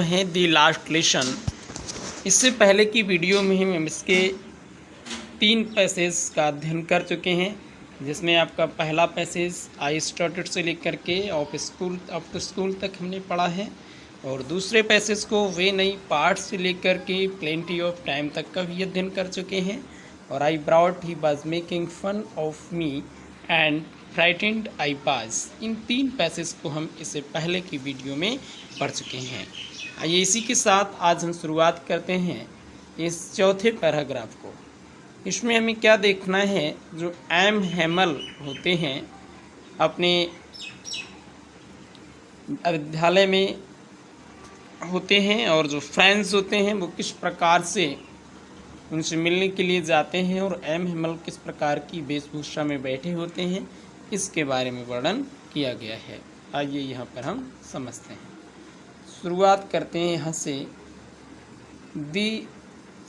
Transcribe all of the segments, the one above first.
है दी last lesson. इससे पहले की वीडियो में हम इसके 3 पैसेज का अध्ययन कर चुके हैं, जिसमें आपका पहला पैसेज आई स्टार्टेड से लेकर के of school up to school तक हमने पढ़ा है, और दूसरे पैसेज को वे नई पार्ट से लेकर के प्लेंटी ऑफ टाइम तक का भी अध्ययन कर चुके हैं। और I brought he was making fun of me and frightened I was, इन 3 पैसेज को हम इससे पहले की वीडियो में पढ़ चुके हैं। आइए इसी के साथ आज हम शुरुआत करते हैं इस चौथे पैराग्राफ को। इसमें हमें क्या देखना है, जो एम हैमल होते हैं अपने विद्यालय में होते हैं, और जो फ्रेंड्स होते हैं वो किस प्रकार से उनसे मिलने के लिए जाते हैं, और एम हैमल किस प्रकार की वेशभूषा में बैठे होते हैं, इसके बारे में वर्णन किया गया है। आइए यहाँ पर हम समझते हैं। शुरुआत करते हैं यहाँ से।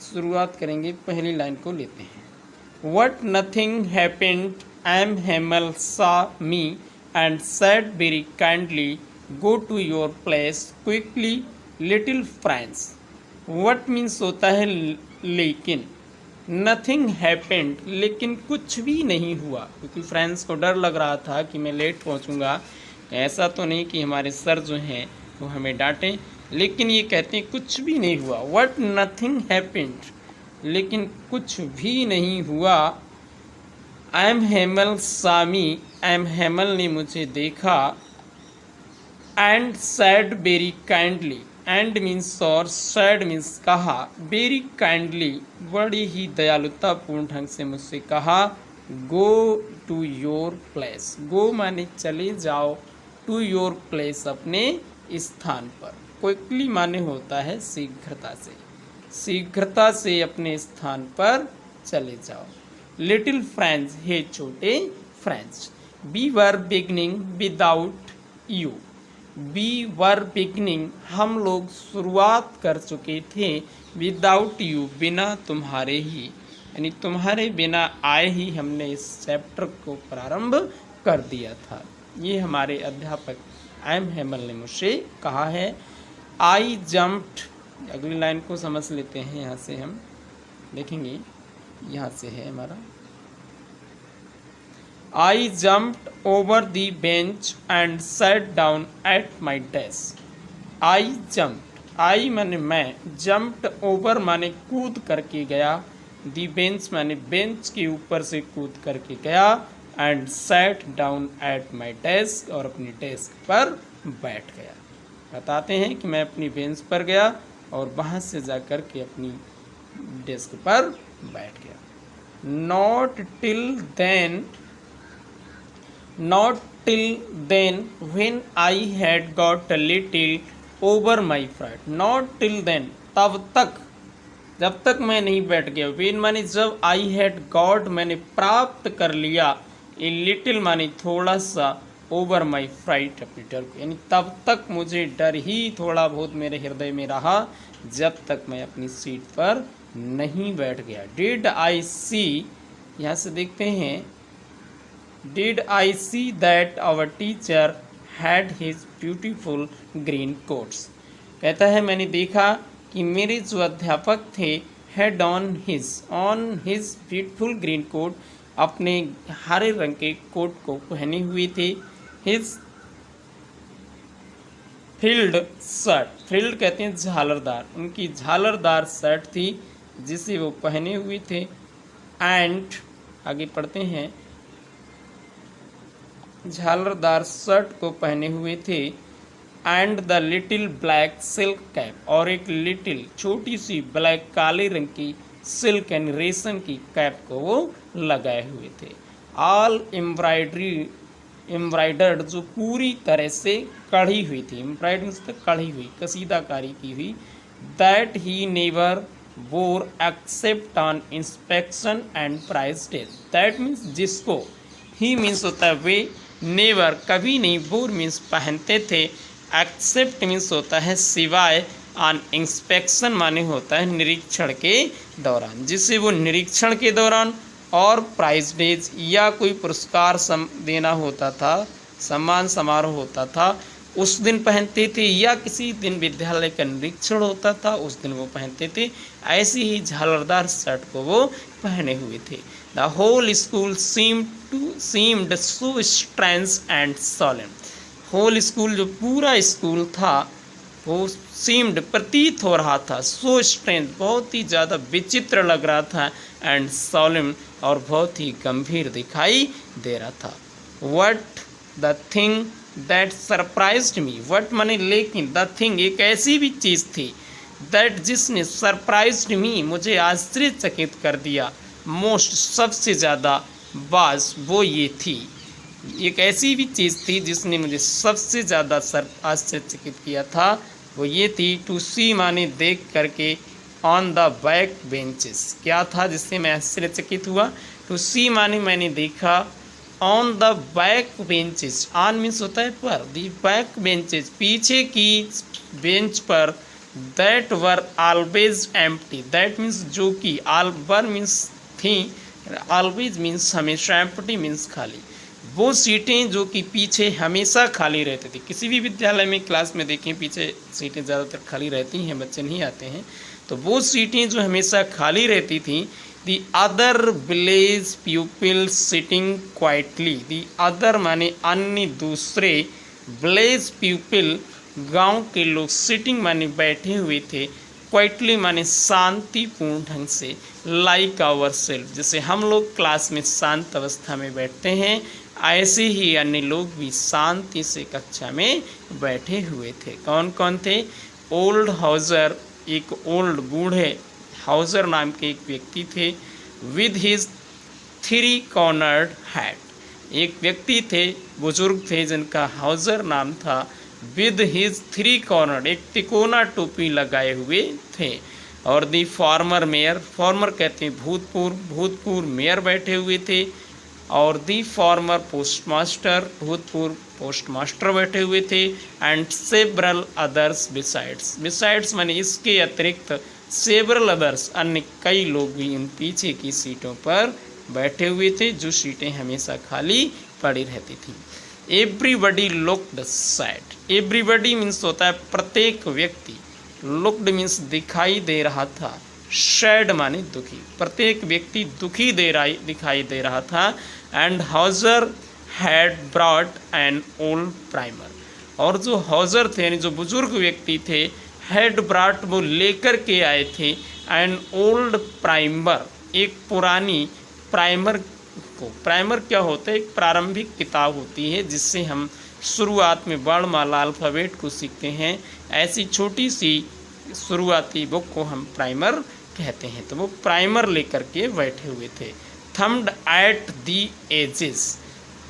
शुरुआत करेंगे, पहली लाइन को लेते हैं। What nothing happened, M. Hamel saw me and said very kindly, go to your place quickly, little friends. What means होता है लेकिन, नथिंग हैपेंड लेकिन कुछ भी नहीं हुआ, क्योंकि फ्रेंड्स को डर लग रहा था कि मैं लेट पहुंचूंगा। ऐसा तो नहीं कि हमारे सर जो हैं वो हमें डांटें, लेकिन ये कहते हैं कुछ भी नहीं हुआ। व्हाट नथिंग हैपेंड, लेकिन कुछ भी नहीं हुआ। एम हैमल सामी, एम हैमल ने मुझे देखा। And sad very kindly, and means और, सैड मीन्स कहा, वेरी काइंडली बड़ी ही दयालुतापूर्ण ढंग से मुझसे कहा, गो टू योर प्लेस। गो माने चले जाओ, टू योर प्लेस अपने स्थान पर। क्विकली माने होता है शीघ्रता से, शीघ्रता से अपने स्थान पर चले जाओ। लिटिल फ्रेंड्स, हे छोटे friends. We were beginning without you, we were beginning हम लोग शुरुआत कर चुके थे, विदाउट यू बिना तुम्हारे ही, यानी तुम्हारे बिना आए ही हमने इस चैप्टर को प्रारंभ कर दिया था। ये हमारे अध्यापक एम हैमल ने मुझसे कहा है। आई जम्प्ड, अगली लाइन को समझ लेते हैं। यहाँ से हम देखेंगे, यहाँ से है हमारा। I jumped over the bench and sat down at my desk. I jumped, I माने मैं, जम्प्ड ओवर माने कूद करके गया, दी बेंच माने बेंच के ऊपर से कूद करके गया, and sat down at my desk और अपनी डेस्क पर बैठ गया। बताते हैं कि मैं अपनी बेंच पर गया और वहाँ से जा कर के अपनी डेस्क पर बैठ गया। Not till then, not till then when I had got a little over my fright. Not till then, तब तक, जब तक मैं नहीं बैठ गया। व्हेन माने जब, आई हैड गॉट मैंने प्राप्त कर लिया, ए लिटिल माने थोड़ा सा, ओवर माई फ्राइट अपने डर को, यानी तब तक मुझे डर ही थोड़ा बहुत मेरे हृदय में रहा, जब तक मैं अपनी सीट पर नहीं बैठ गया। डिड आई सी, यहाँ से देखते हैं, did I see that our teacher had his beautiful green coats. कहता है मैंने देखा कि मेरे जो अध्यापक थे, had on his beautiful green coat, अपने हरे रंग के कोट को पहने हुए थे। हिज फ्रिल्ड शर्ट, फ्रिल्ड कहते हैं झालरदार, उनकी झालरदार शर्ट थी जिसे वो पहने हुए थे। एंड आगे पढ़ते हैं, झालरदार शर्ट को पहने हुए थे। And the little black silk cap, और एक लिटिल छोटी सी ब्लैक काले रंग की सिल्क एंड रेशम की कैप को वो लगाए हुए थे। ऑल एम्ब्रॉयडर्ड, जो पूरी तरह से कढ़ी हुई थी, एम्ब्रॉयडरी से कढ़ी हुई, कसीदाकारी की हुई। दैट ही नेवर वोर except on inspection and price days. That means जिसको, ही मीन्स होता है वे, नेवर कभी नहीं, वोर मीन्स पहनते थे, एक्सेप्ट मीन्स होता है सिवाय, ऑन इंस्पेक्शन माने होता है निरीक्षण के दौरान, जिसे वो निरीक्षण के दौरान और प्राइज डेज या कोई पुरस्कार देना होता था, सम्मान समारोह होता था, उस दिन पहनते थे, या किसी दिन विद्यालय का निरीक्षण होता था उस दिन वो पहनते थे। ऐसी ही झालरदार शर्ट को वो पहने हुए थे। The whole school seemed so strange and solemn. Whole school, जो पूरा स्कूल था, वो सीम्ड प्रतीत हो रहा था, सो स्ट्रेंज बहुत ही ज़्यादा विचित्र लग रहा था, एंड सॉलेम और बहुत ही गंभीर दिखाई दे रहा था। What the thing that surprised me, what माने लेकिन, द थिंग एक ऐसी भी चीज़ थी, दैट जिसने सरप्राइज्ड मी मुझे आश्चर्यचकित कर दिया, मोस्ट सबसे ज़्यादा, बाज वो ये थी, एक ऐसी भी चीज़ थी जिसने मुझे सबसे ज़्यादा आश्चर्यचकित किया था, वो ये थी, टू सी माने देख करके, ऑन द बैक बेंचेस, क्या था जिससे मैं आश्चर्यचकित हुआ, टू सी माने मैंने देखा, on the back benches, on means होता है पर, दी बैक बेंचेस पीछे की बेंच पर, that were always empty, that means जो कि, वर मीन्स थी, ऑलवेज मीन्स हमेशा, एम्प्टी मीन्स खाली, वो सीटें जो कि पीछे हमेशा खाली रहती थी। किसी भी विद्यालय में क्लास में देखें पीछे सीटें ज़्यादातर खाली रहती हैं, बच्चे नहीं आते हैं, तो वो सीटें जो हमेशा खाली रहती थी, the other village people sitting quietly, the other माने अन्य, दूसरे, विलेज पीपल गांव के लोग, सिटिंग माने बैठे हुए थे, क्वाइटली माने शांतिपूर्ण ढंग से, लाइक आवर सेल्फ, जैसे हम लोग क्लास में शांत अवस्था में बैठते हैं, ऐसे ही अन्य लोग भी शांति से कक्षा में बैठे हुए थे। कौन कौन थे? ओल्ड हाउजर, एक ओल्ड बूढ़े हाउजर नाम के एक व्यक्ति थे, विद हिज 3 कॉर्नर्ड हैट, एक व्यक्ति थे, बुजुर्ग थे जिनका हाउजर नाम था, विद हिज 3 कॉर्नर, एक तिकोना टोपी लगाए हुए थे, और दी फॉर्मर मेयर, फॉर्मर कहते हैं भूतपूर्व मेयर बैठे हुए थे, और दी फॉर्मर पोस्टमास्टर, भूतपूर्व पोस्टमास्टर बैठे हुए थे, एंड सेवरल अदर्स बिसाइड्स माने इसके अतिरिक्त, सेवरल अदर्स अन्य कई लोग भी इन पीछे की सीटों पर बैठे हुए थे, जो सीटें हमेशा खाली पड़ी रहती थी। Everybody looked sad, everybody means होता है प्रत्येक व्यक्ति, लुक्ड मीन्स दिखाई दे रहा था, सैड माने दुखी, प्रत्येक व्यक्ति दुखी दिखाई दे रहा था, and Houser had brought an old primer, और जो हाउजर थे यानी जो बुजुर्ग व्यक्ति थे, हैड ब्रॉट वो लेकर के आए थे, एन ओल्ड प्राइमर, एक पुरानी प्राइमर को, प्राइमर क्या होता है? एक प्रारंभिक किताब होती है जिससे हम शुरुआत में वर्णमाला अल्फ़ाबेट को सीखते हैं, ऐसी छोटी सी शुरुआती बुक को हम प्राइमर कहते हैं। तो वो प्राइमर लेकर के बैठे हुए थे। Thumbed at the edges,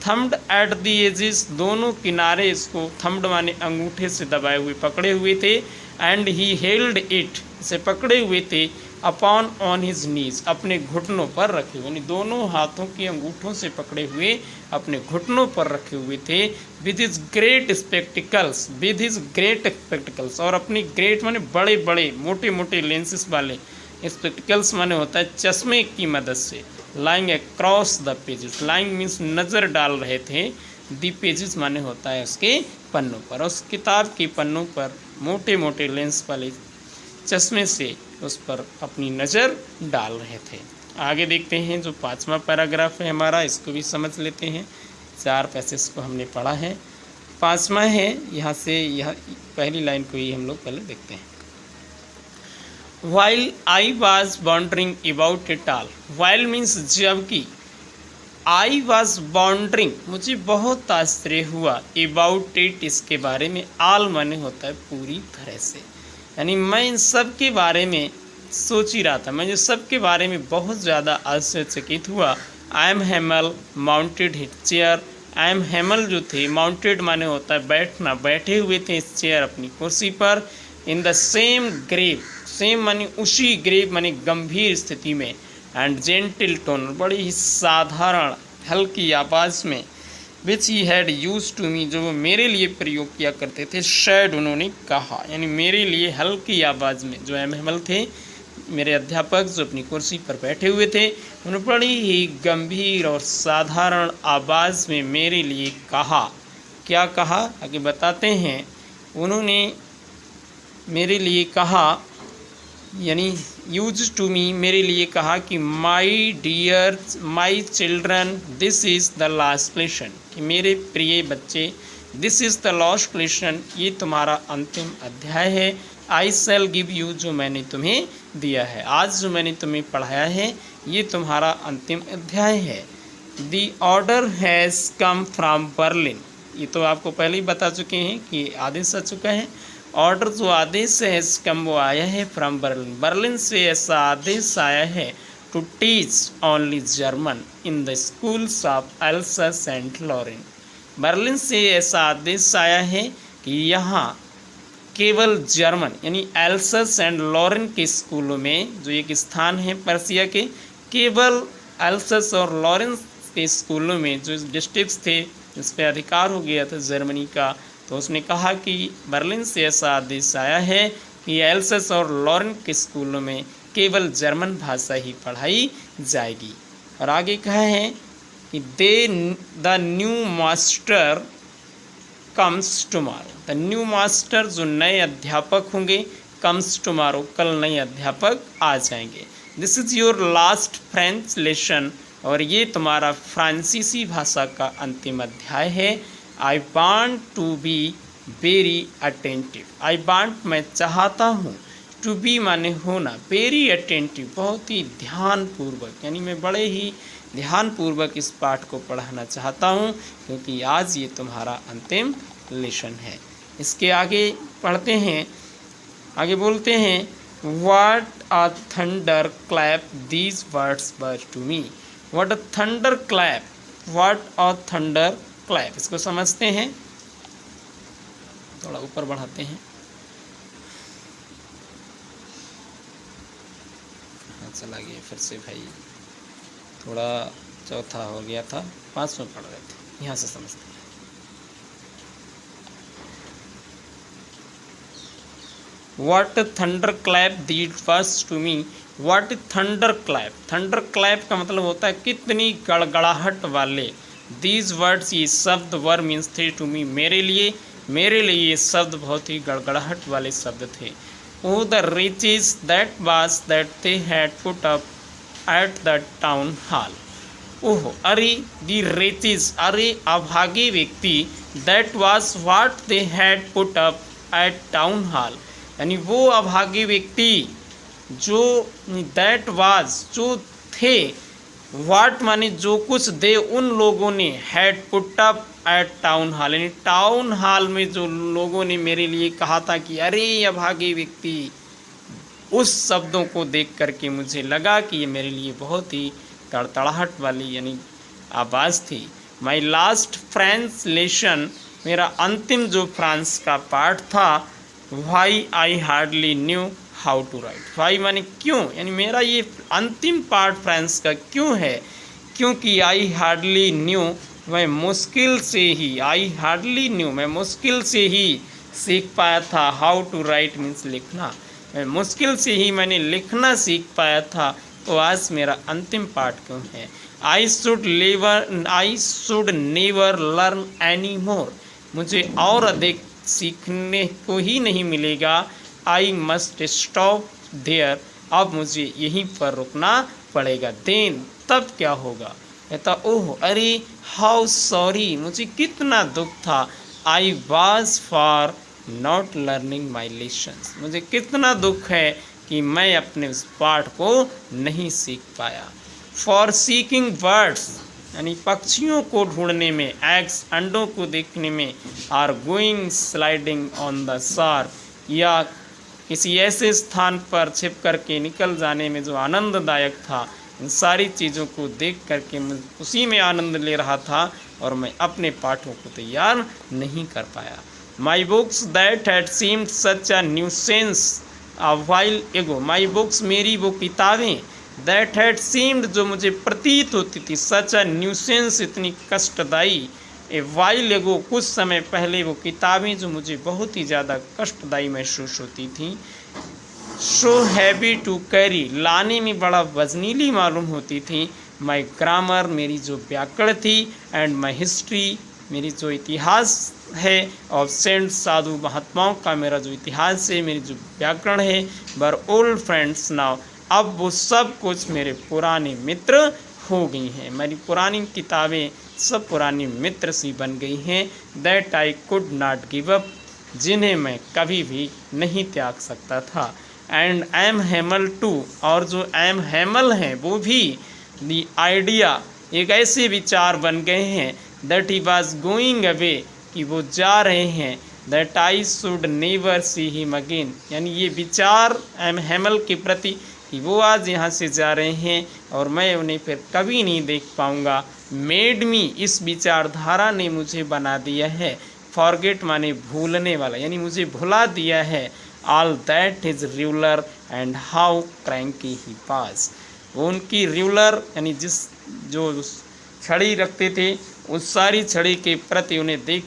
thumbed at the edges, दोनों किनारे इसको, थम्ड माने अंगूठे से दबाए हुए पकड़े हुए थे, एंड ही हेल्ड इट, इसे पकड़े हुए थे, अपॉन ऑन हिज नीज, अपने घुटनों पर रखे हुए, यानी दोनों हाथों के अंगूठों से पकड़े हुए अपने घुटनों पर रखे हुए थे, with his great spectacles, with his great spectacles, और अपनी ग्रेट माने बड़े बड़े मोटे मोटे लेंसेस वाले, स्पेक्टिकल्स माने होता है चश्मे की मदद से, lying across the pages, lying means नज़र डाल रहे थे, दी पेजेस माने होता है उसके पन्नों पर, उस किताब के पन्नों पर मोटे मोटे लेंस वाले चश्मे से उस पर अपनी नज़र डाल रहे थे। आगे देखते हैं जो 5वां पैराग्राफ है हमारा, इसको भी समझ लेते हैं। 4 पैसेज को हमने पढ़ा है, 5वां है, यहाँ से यह पहली लाइन को ही हम लोग पहले देखते हैं। While I was wondering about it all, while means जबकि, I was wondering मुझे बहुत आश्चर्य हुआ, about it इसके बारे में, all माने होता है पूरी तरह से, यानी मैं इन सब के बारे में सोच ही रहा था, मैं जो सब के बारे में बहुत ज़्यादा आश्चर्यचकित हुआ। I am Hamel mounted his chair, I am Hamel जो थे, माउंटेड माने होता है बैठना, बैठे हुए थे इस चेयर अपनी कुर्सी पर, in the same grave, same माने उसी ग्रेव माने गंभीर स्थिति में, एंड जेंटल टोन बड़ी ही साधारण हल्की आवाज़ में, which he had used to me जो वो मेरे लिए प्रयोग किया करते थे, शैड उन्होंने कहा, यानी मेरे लिए हल्की आवाज़ में, जो एम हेमल थे मेरे अध्यापक जो अपनी कुर्सी पर बैठे हुए थे, उन्होंने बड़ी ही गंभीर और साधारण आवाज़ में मेरे लिए कहा, क्या कहा आगे बताते हैं। उन्होंने मेरे लिए कहा, यानी यूज टू मी, मेरे लिए कहा कि my dear my children this is the last lesson, कि मेरे प्रिय बच्चे this is the last lesson, ये तुम्हारा अंतिम अध्याय है। आई सेल गिव यू, जो मैंने तुम्हें दिया है, आज जो मैंने तुम्हें पढ़ाया है ये तुम्हारा अंतिम अध्याय है। The order has come from Berlin, ये तो आपको पहले ही बता चुके हैं कि आदेश आ चुका है। ऑर्डर जो आदेश है कम वो आया है फ्रॉम बर्लिन, बर्लिन से ऐसा आदेश आया है to teach only German in the schools of Alsace and Lorraine, Berlin से ऐसा आदेश आया है कि यहाँ केवल जर्मन यानी एल्सस एंड लॉरेन के स्कूलों में, जो एक स्थान है पर्सिया के, केवल एल्सस और लॉरेन के स्कूलों में जो डिस्ट्रिक्ट्स थे जिस पर अधिकार हो गया था जर्मनी का, तो उसने कहा कि बर्लिन से ऐसा आदेश आया है कि एल्सस और लॉरेन के स्कूलों में केवल जर्मन भाषा ही पढ़ाई जाएगी। और आगे कहा है कि the new master comes tomorrow, the new master जो नए अध्यापक होंगे, कम्स टुमारो, कल नए अध्यापक आ जाएंगे। This is your last French lesson, और ये तुम्हारा फ्रांसीसी भाषा का अंतिम अध्याय है। I want to be very attentive, I want मैं चाहता हूँ, टू बी माने होना, वेरी अटेंटिव बहुत ही ध्यानपूर्वक, यानी मैं बड़े ही ध्यानपूर्वक इस पाठ को पढ़ाना चाहता हूँ क्योंकि आज ये तुम्हारा अंतिम लेसन है। इसके आगे पढ़ते हैं, आगे बोलते हैं what a thunderclap these words were to me, what a thunderclap, what a thunderclap, इसको समझते हैं, थोड़ा ऊपर बढ़ाते हैं। चला गया फिर से भाई, थोड़ा चौथा हो गया था, 5 में पढ़ रहे थे, यहाँ से समझते हैं। What thunderclap these words to me, what thunderclap, thunderclap का मतलब होता है कितनी गड़गड़ाहट वाले, दीज वर्ड्स ये शब्द, वर मीन्स थे, टू मी मेरे लिए ये शब्द बहुत ही गड़गड़ाहट वाले शब्द थे। Oh the riches that was that they had put up at the town hall, oh अरे दी रिचेस, अरे अभागे व्यक्ति, that was what they had put up at town hall, यानी वो अभागे व्यक्ति जो, दैट वाज जो थे, वाट माने जो कुछ, दे उन लोगों ने, had put up at town hall, यानी टाउन हॉल में जो लोगों ने मेरे लिए कहा था कि अरे अभागे व्यक्ति, उस शब्दों को देख करके मुझे लगा कि ये मेरे लिए बहुत ही तड़तड़ाहट वाली यानी आवाज़ थी। माई लास्ट फ्रेंच लेसन, मेरा अंतिम जो फ्रांस का पाठ था, why I hardly knew how to write, why माने क्यों, यानी मेरा ये अंतिम पार्ट फ्रांस का क्यों है, क्योंकि आई हार्डली न्यू, मैं मुश्किल से ही, आई हार्डली न्यू मैं मुश्किल से ही सीख पाया था, हाउ टू राइट मीन्स लिखना, मैं मुश्किल से ही मैंने लिखना सीख पाया था, तो आज मेरा अंतिम पार्ट क्यों है। I should never learn any more, मुझे और अधिक सीखने को ही नहीं मिलेगा। आई मस्ट स्टॉप देयर, अब मुझे यहीं पर रुकना पड़ेगा। देन तब क्या होगा, कहता ओह अरे, हाउ सॉरी, मुझे कितना दुख था। I was for not learning my lessons, मुझे कितना दुख है कि मैं अपने उस पाठ को नहीं सीख पाया। फॉर सीकिंग बर्ड्स, यानी पक्षियों को ढूंढने में, एग्स अंडों को देखने में, are going sliding on the shore, या किसी ऐसे स्थान पर छिप करके निकल जाने में जो आनंददायक था, इन सारी चीज़ों को देख करके मैं उसी में आनंद ले रहा था और मैं अपने पाठों को तैयार नहीं कर पाया। My books that had seemed such a nuisance a while एगो, माई बुक्स मेरी वो किताबें, दैट हैड सीम्ड जो मुझे प्रतीत होती थी, सच अ न्यूसेंस इतनी कष्टदायी, ए व्हाइल एगो कुछ समय पहले वो किताबें जो मुझे बहुत ही ज़्यादा कष्टदायी महसूस होती थी, सो हैवी टू कैरी लाने में बड़ा वजनीली मालूम होती थी, माई ग्रामर मेरी जो व्याकरण थी, एंड माई हिस्ट्री मेरी जो इतिहास है और सेंट साधु महात्माओं का मेरा जो इतिहास है, मेरी जो व्याकरण है, वर ओल्ड फ्रेंड्स नाउ, अब वो सब कुछ मेरे पुराने मित्र हो गई हैं। मेरी पुरानी किताबें सब पुरानी मित्र सी बन गई हैं। That I could not give up, जिन्हें मैं कभी भी नहीं त्याग सकता था। एंड एम हेमल टू, और जो एम हेमल हैं वो भी द आइडिया, एक ऐसे विचार बन गए हैं, that he was going away, कि वो जा रहे हैं, that I should never see him again, यानी ये विचार एम हेमल के प्रति कि वो आज यहाँ से जा रहे हैं और मैं उन्हें फिर कभी नहीं देख पाऊँगा। मेड मी, इस विचारधारा ने मुझे बना दिया है। फॉरगेट माने भूलने वाला, यानी मुझे भुला दिया है। All that is ruler and how cranky he pass, वो उनकी रूलर यानी जिस जो छड़ी रखते थे उस सारी छड़ी के प्रति उन्हें देख